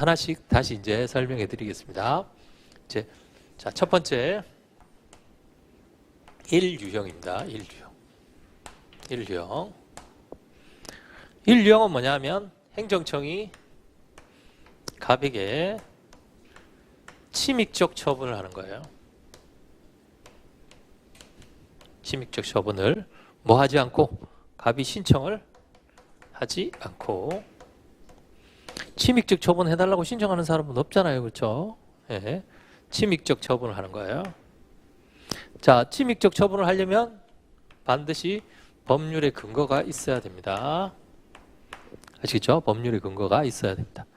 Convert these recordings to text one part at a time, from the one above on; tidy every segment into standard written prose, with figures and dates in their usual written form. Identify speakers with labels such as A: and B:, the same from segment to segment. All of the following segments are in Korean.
A: 하나씩 다시 이제 설명해 드리겠습니다. 이제 자, 첫 번째 1유형입니다. 1유형. 1유형은 뭐냐면 행정청이 갑에게 침익적 처분을 하는 거예요. 침익적 처분을 뭐 하지 않고 갑이 신청을 하지 않고 침익적 처분 해달라고 신청하는 사람은 없잖아요. 그렇죠? 예. 침익적 처분을 하는 거예요. 자, 침익적 처분을 하려면 반드시 법률의 근거가 있어야 됩니다. 아시겠죠? 법률의 근거가 있어야 됩니다.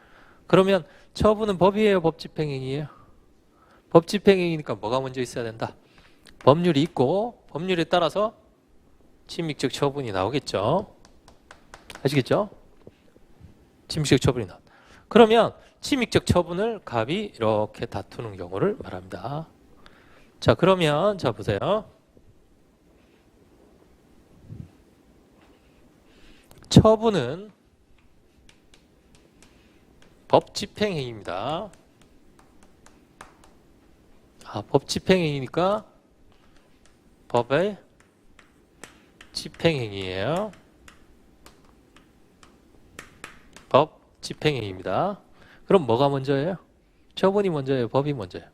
A: 그러면 처분은 법이에요? 법집행행위예요? 법집행행위니까 뭐가 먼저 있어야 된다? 법률이 있고 법률에 따라서 침익적 처분이 나오겠죠? 아시겠죠? 침익적 처분이 나온다. 그러면 침익적 처분을 갑이 이렇게 다투는 경우를 말합니다. 자, 그러면 자 보세요. 처분은 법집행행위입니다. 법집행행위니까 법의 집행행위예요. 법집행행위입니다. 그럼 뭐가 먼저예요? 처분이 먼저예요? 법이 먼저예요?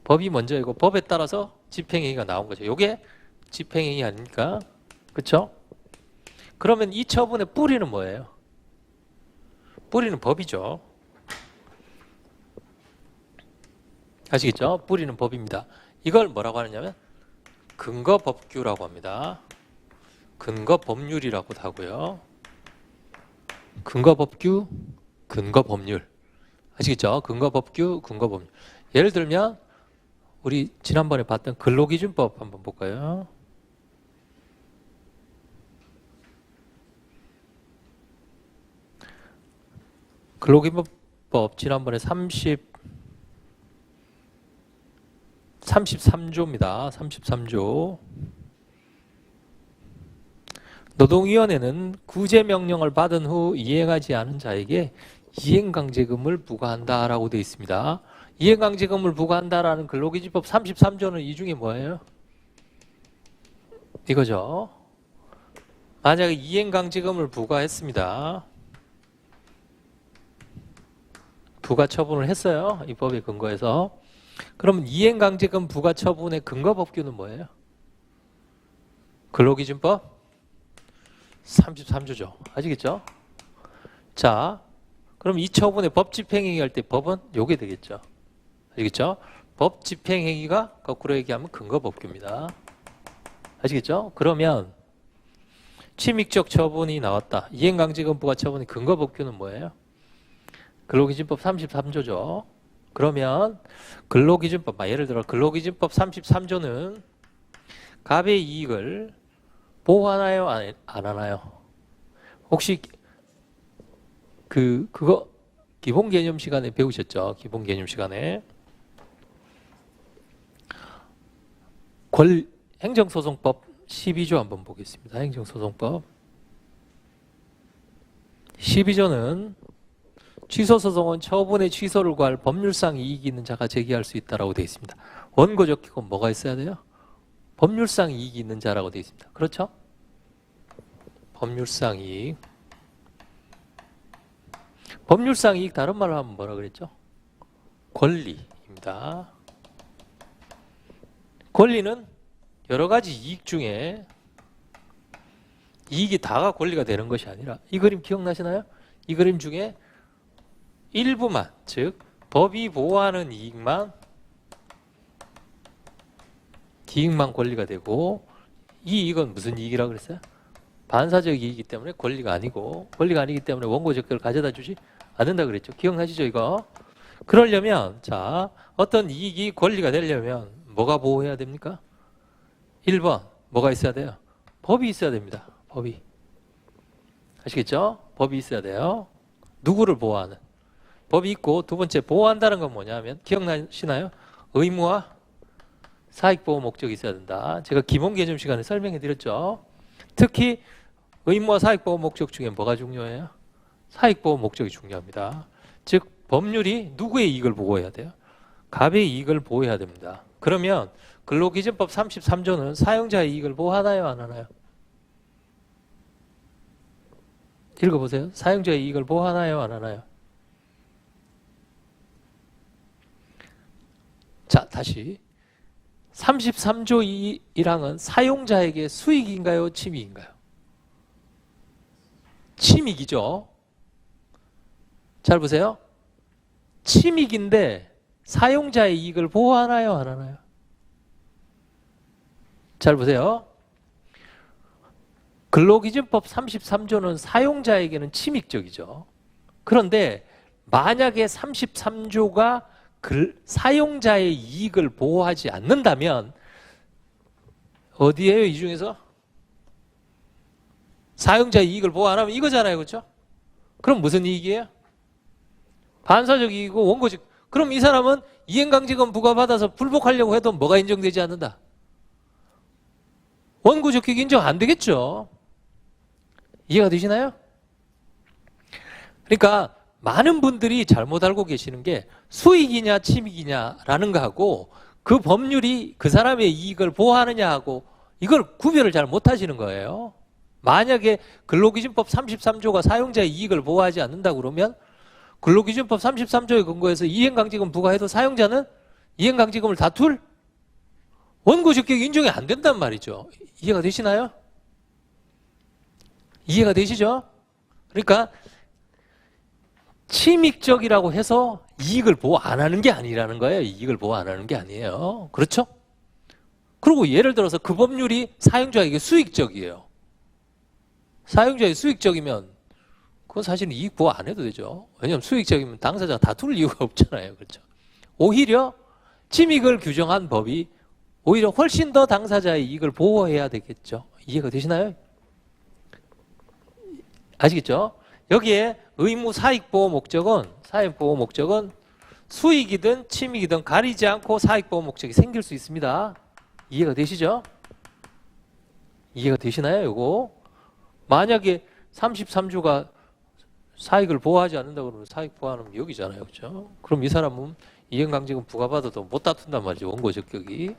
A: 법이 먼저이고 법에 따라서 집행행위가 나온 거죠. 이게 집행행위 아닙니까? 그렇죠? 그러면 이 처분의 뿌리는 뭐예요? 뿌리는 법이죠. 아시겠죠? 뿌리는 법입니다. 이걸 뭐라고 하느냐면 근거법규라고 합니다. 근거법률이라고도 하고요. 근거법규, 근거법률. 아시겠죠? 근거법규, 근거법률. 예를 들면 우리 지난번에 봤던 근로기준법 한번 볼까요? 근로기준법 지난번에 33조입니다. 33조. 노동위원회는 구제명령을 받은 후 이행하지 않은 자에게 이행강제금을 부과한다라고 되어 있습니다. 이행강제금을 부과한다라는 근로기준법 33조는 이 중에 뭐예요? 이거죠. 만약에 이행강제금을 부과했습니다. 부과 처분을 했어요. 이 법에 근거해서. 그러면 이행강제금 부과 처분의 근거법규는 뭐예요? 근로기준법 33조죠. 아시겠죠? 자, 그럼 이 처분의 법집행행위 할 때 법은 요게 되겠죠. 아시겠죠? 법집행행위가 거꾸로 얘기하면 근거법규입니다. 아시겠죠? 그러면 침익적 처분이 나왔다. 이행강제금 부과 처분의 근거법규는 뭐예요? 근로기준법 33조죠. 그러면 근로기준법, 예를 들어 근로기준법 33조는 갑의 이익을 보호하나요? 안 하나요? 혹시 그거 기본개념 시간에 배우셨죠? 기본개념 시간에 행정소송법 12조 한번 보겠습니다. 행정소송법 12조는 취소소송은 처분의 취소를 구할 법률상 이익이 있는 자가 제기할 수 있다라고 되어 있습니다. 원고적 기본 뭐가 있어야 돼요? 법률상 이익이 있는 자라고 되어 있습니다. 그렇죠? 법률상 이익. 법률상 이익 다른 말로 하면 뭐라 그랬죠? 권리입니다. 권리는 여러 가지 이익 중에 이익이 다가 권리가 되는 것이 아니라 이 그림 기억나시나요? 이 그림 중에 일부만, 즉 법이 보호하는 이익만 권리가 되고 이 이익은 무슨 이익이라고 그랬어요? 반사적 이익이기 때문에 권리가 아니고 권리가 아니기 때문에 원고적격을 가져다 주지 않는다 그랬죠. 기억나시죠 이거? 그러려면 자 어떤 이익이 권리가 되려면 뭐가 보호해야 됩니까? 1번 뭐가 있어야 돼요? 법이 있어야 됩니다. 법이. 아시겠죠? 법이 있어야 돼요. 누구를 보호하는? 법이 있고 두 번째 보호한다는 건 뭐냐면 기억나시나요? 의무와 사익보호 목적이 있어야 된다. 제가 기본개념 시간에 설명해 드렸죠. 특히 의무와 사익보호 목적 중에 뭐가 중요해요? 사익보호 목적이 중요합니다. 즉 법률이 누구의 이익을 보호해야 돼요? 갑의 이익을 보호해야 됩니다. 그러면 근로기준법 33조는 사용자의 이익을 보호하나요? 안 하나요? 읽어보세요. 사용자의 이익을 보호하나요? 안 하나요? 자, 다시 33조 1항은 사용자에게 수익인가요? 침익인가요? 침익이죠. 잘 보세요. 침익인데 사용자의 이익을 보호하나요? 안 하나요? 잘 보세요. 근로기준법 33조는 사용자에게는 침익적이죠. 그런데 만약에 33조가 사용자의 이익을 보호하지 않는다면 어디에요? 이 중에서? 사용자의 이익을 보호 안 하면 이거잖아요. 그렇죠? 그럼 무슨 이익이에요? 반사적 이익이고 원고적. 그럼 이 사람은 이행강제금 부과받아서 불복하려고 해도 뭐가 인정되지 않는다? 원고적격 인정 안 되겠죠. 이해가 되시나요? 그러니까 많은 분들이 잘못 알고 계시는 게 수익이냐 침익이냐라는 거하고 그 법률이 그 사람의 이익을 보호하느냐 하고 이걸 구별을 잘 못하시는 거예요. 만약에 근로기준법 33조가 사용자의 이익을 보호하지 않는다고 그러면 근로기준법 33조에 근거해서 이행강제금 부과해도 사용자는 이행강제금을 다툴 원고적격 인정이 안 된단 말이죠. 이해가 되시나요? 이해가 되시죠? 그러니까 침익적이라고 해서 이익을 보호 안 하는 게 아니라는 거예요. 이익을 보호 안 하는 게 아니에요. 그렇죠? 그리고 예를 들어서 그 법률이 사용자에게 수익적이에요. 사용자에 수익적이면 그건 사실은 이익 보호 안 해도 되죠. 왜냐하면 수익적이면 당사자가 다툴 이유가 없잖아요. 그렇죠? 오히려 침익을 규정한 법이 오히려 훨씬 더 당사자의 이익을 보호해야 되겠죠. 이해가 되시나요? 아시겠죠? 여기에 의무 사익보호 목적은 수익이든 침익이든 가리지 않고 사익보호 목적이 생길 수 있습니다. 이해가 되시죠? 이해가 되시나요? 요거 만약에 33조가 사익을 보호하지 않는다고 그러면 사익 보호하는 여기잖아요. 그렇죠? 그럼 이 사람은 이행강제금 부과받아도 못 다툰단 말이죠. 원고적격이.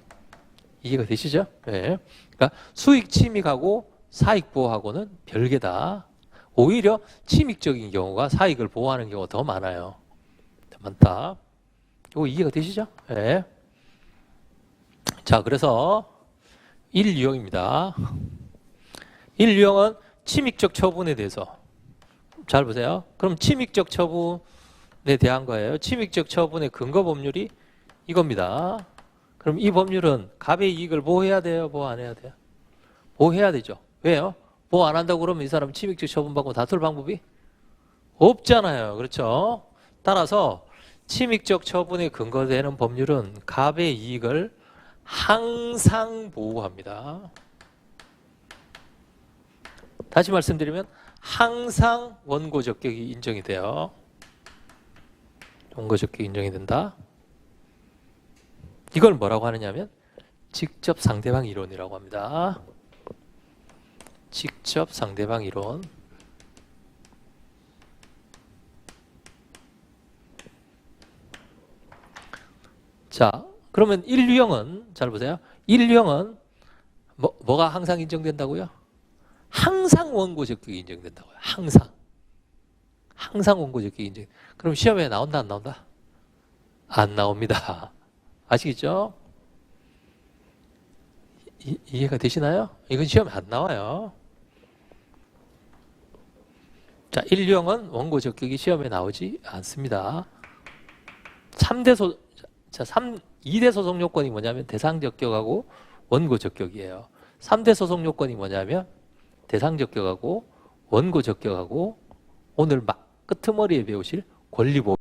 A: 이해가 되시죠? 네. 그러니까 수익 침익하고 사익 보호하고는 별개다. 오히려 침익적인 경우가 사익을 보호하는 경우가 더 많아요. 더 많다. 이거 이해가 되시죠? 네. 자, 그래서 1유형입니다. 1유형은 침익적 처분에 대해서. 잘 보세요. 그럼 침익적 처분에 대한 거예요. 침익적 처분의 근거 법률이 이겁니다. 그럼 이 법률은 갑의 이익을 보호해야 돼요? 보호 안 해야 돼요? 보호해야 되죠. 왜요? 보호 안 한다고 그러면 이 사람 침익적 처분받고 다툴 방법이 없잖아요. 그렇죠? 따라서 침익적 처분에 근거되는 법률은 갑의 이익을 항상 보호합니다. 다시 말씀드리면 항상 원고적격이 인정이 돼요. 원고적격이 인정이 된다. 이걸 뭐라고 하느냐면 직접 상대방 이론이라고 합니다. 직접 상대방 이론. 자, 그러면 1유형은 잘 보세요. 1유형은 뭐가 항상 인정된다고요? 항상 원고적격이 인정된다고요. 항상 원고적격이 인정. 그럼 시험에 나온다 안 나온다? 안 나옵니다. 아시겠죠? 이해가 되시나요? 이건 시험에 안 나와요. 자, 1유형은 원고적격이 시험에 나오지 않습니다. 2대 소송 요건이 뭐냐면 대상적격하고 원고적격이에요. 3대 소송 요건이 뭐냐면 대상적격하고 원고적격하고 오늘 막 끄트머리에 배우실 권리보호